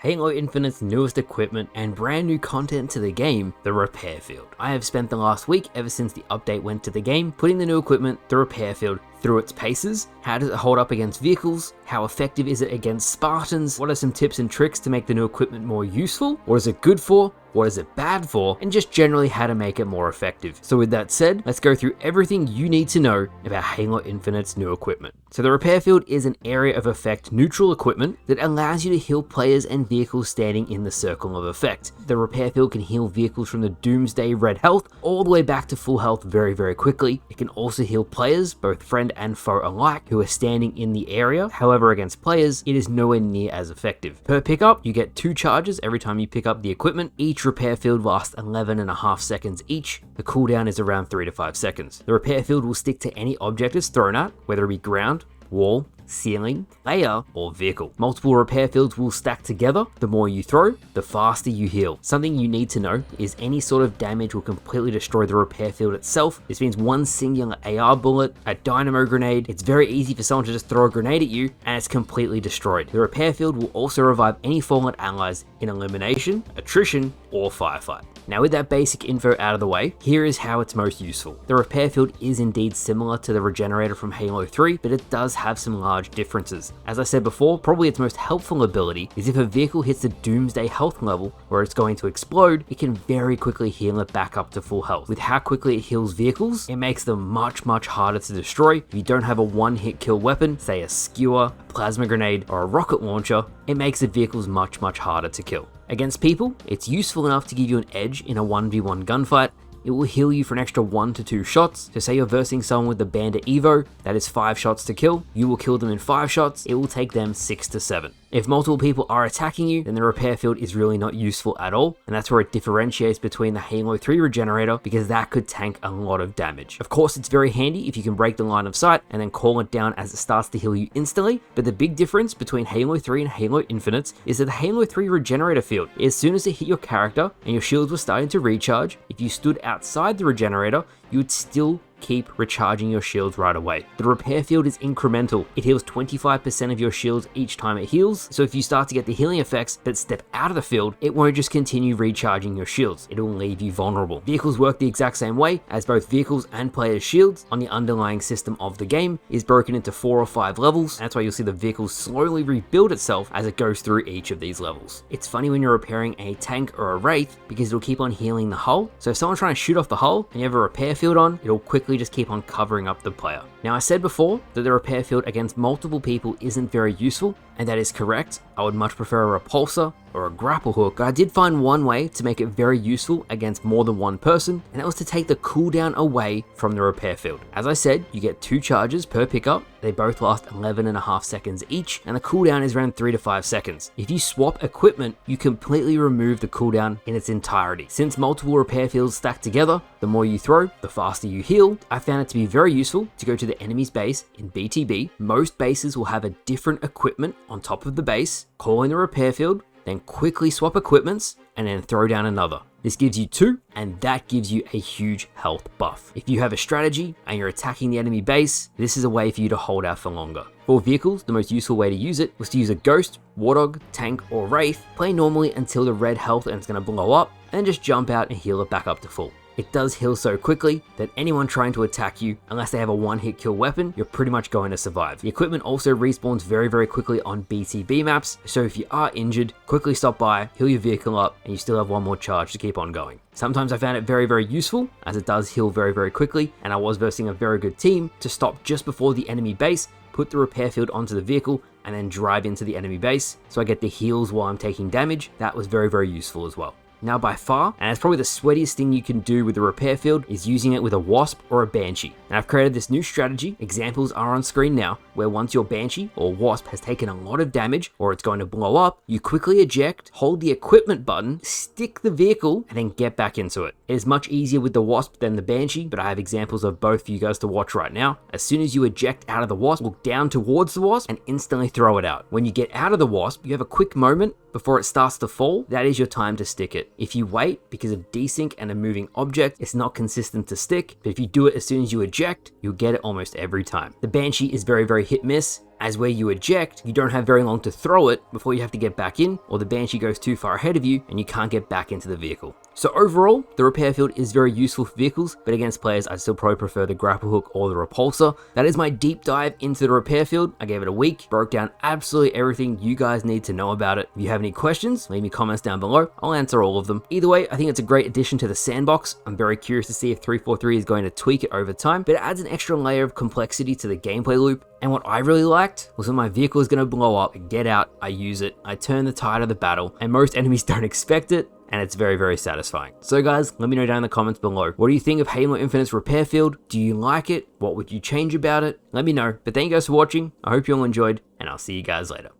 Halo Infinite's newest equipment and brand new content to the game, the repair field. I have spent the last week, ever since the update went to the game, putting the new equipment, the repair field, through its paces. How does it hold up against vehicles? How effective is it against Spartans? What are some tips and tricks to make the new equipment more useful? What is it good for? What is it bad for? And just generally how to make it more effective. So with that said, let's go through everything you need to know about Halo Infinite's new equipment. So the repair field is an area of effect neutral equipment that allows you to heal players and vehicles standing in the circle of effect. The repair field can heal vehicles from the Doomsday red health all the way back to full health very quickly. It can also heal players, both friend and foe alike, who are standing in the area. However, against players, it is nowhere near as effective. Per pickup, you get 2 charges every time you pick up the equipment. Each repair field lasts 11.5 seconds each. The cooldown is around 3 to 5 seconds. The repair field will stick to any object it's thrown at, whether it be ground, wall, ceiling, player, or vehicle. Multiple repair fields will stack together. The more you throw, the faster you heal. Something you need to know is any sort of damage will completely destroy the repair field itself. This means one singular AR bullet, a dynamo grenade. It's very easy for someone to just throw a grenade at you and it's completely destroyed. The repair field will also revive any fallen allies in elimination, attrition, or firefight. Now with that basic info out of the way, here is how it's most useful. The repair field is indeed similar to the regenerator from Halo 3, but it does have some large differences. As I said before, probably its most helpful ability is if a vehicle hits the Doomsday health level where it's going to explode, it can very quickly heal it back up to full health. With how quickly it heals vehicles, it makes them much harder to destroy. If you don't have a one-hit kill weapon, say a skewer, a plasma grenade, or a rocket launcher, it makes the vehicles much harder to kill. Against people, it's useful enough to give you an edge in a 1v1 gunfight. It will heal you for an extra 1 to 2 shots. So say you're versing someone with the Bandit Evo, that is 5 shots to kill. You will kill them in 5 shots. It will take them 6 to 7. If multiple people are attacking you, then the repair field is really not useful at all, and that's where it differentiates between the Halo 3 regenerator, because that could tank a lot of damage. Of course, it's very handy if you can break the line of sight and then call it down as it starts to heal you instantly, but the big difference between Halo 3 and Halo Infinite is that the Halo 3 regenerator field, as soon as it hit your character and your shields were starting to recharge, if you stood outside the regenerator, you would still keep recharging your shields right away. The repair field is incremental. It heals 25% of your shields each time it heals, so if you start to get the healing effects but step out of the field, it won't just continue recharging your shields, it will leave you vulnerable. Vehicles work the exact same way, as both vehicles and players' shields on the underlying system of the game is broken into 4 or 5 levels. That's why you'll see the vehicle slowly rebuild itself as it goes through each of these levels. It's funny when you're repairing a tank or a wraith, because it'll keep on healing the hull, so if someone's trying to shoot off the hull and you have a repair field on, it'll quickly just keep on covering up the player. Now I said before that the repair field against multiple people isn't very useful, and that is correct. I would much prefer a repulsor or a grapple hook, but I did find one way to make it very useful against more than one person, and that was to take the cooldown away from the repair field. As I said, you get 2 charges per pickup. They both last 11.5 seconds each, and the cooldown is around 3 to 5 seconds. If you swap equipment, you completely remove the cooldown in its entirety. Since multiple repair fields stack together, the more you throw, the faster you heal. I found it to be very useful to go to the enemy's base in BTB. Most bases will have a different equipment on top of the base, call in the repair field, then quickly swap equipments, and then throw down another. This gives you 2, and that gives you a huge health buff. If you have a strategy and you're attacking the enemy base, this is a way for you to hold out for longer. For vehicles, the most useful way to use it was to use a Ghost, Warthog, Tank, or Wraith, play normally until the red health and it's going to blow up, and then just jump out and heal it back up to full. It does heal so quickly that anyone trying to attack you, unless they have a one-hit kill weapon, you're pretty much going to survive. The equipment also respawns very quickly on BTB maps, so if you are injured, quickly stop by, heal your vehicle up, and you still have one more charge to keep on going. Sometimes I found it very useful, as it does heal very quickly, and I was versing a very good team to stop just before the enemy base, put the repair field onto the vehicle, and then drive into the enemy base, so I get the heals while I'm taking damage. That was very useful as well. Now by far, and it's probably the sweatiest thing you can do with the repair field, is using it with a Wasp or a Banshee. And I've created this new strategy, examples are on screen now, where once your Banshee or Wasp has taken a lot of damage or it's going to blow up, you quickly eject, hold the equipment button, stick the vehicle, and then get back into it. It is much easier with the Wasp than the Banshee, but I have examples of both for you guys to watch right now. As soon as you eject out of the Wasp, look down towards the Wasp and instantly throw it out. When you get out of the Wasp, you have a quick moment before it starts to fall. That is your time to stick it. If you wait, because of desync and a moving object, it's not consistent to stick, but if you do it as soon as you eject, you'll get it almost every time. The Banshee is very hit miss, as where you eject, you don't have very long to throw it before you have to get back in, or the Banshee goes too far ahead of you and you can't get back into the vehicle. So overall, the repair field is very useful for vehicles, but against players, I'd still probably prefer the grapple hook or the repulsor. That is my deep dive into the repair field. I gave it a week, broke down absolutely everything you guys need to know about it. If you have any questions, leave me comments down below. I'll answer all of them. Either way, I think it's a great addition to the sandbox. I'm very curious to see if 343 is going to tweak it over time, but it adds an extra layer of complexity to the gameplay loop. And what I really liked was when my vehicle is going to blow up, I get out, I use it, I turn the tide of the battle, and most enemies don't expect it, and it's very, very satisfying. So guys, let me know down in the comments below. What do you think of Halo Infinite's repair field? Do you like it? What would you change about it? Let me know. But thank you guys for watching. I hope you all enjoyed, and I'll see you guys later.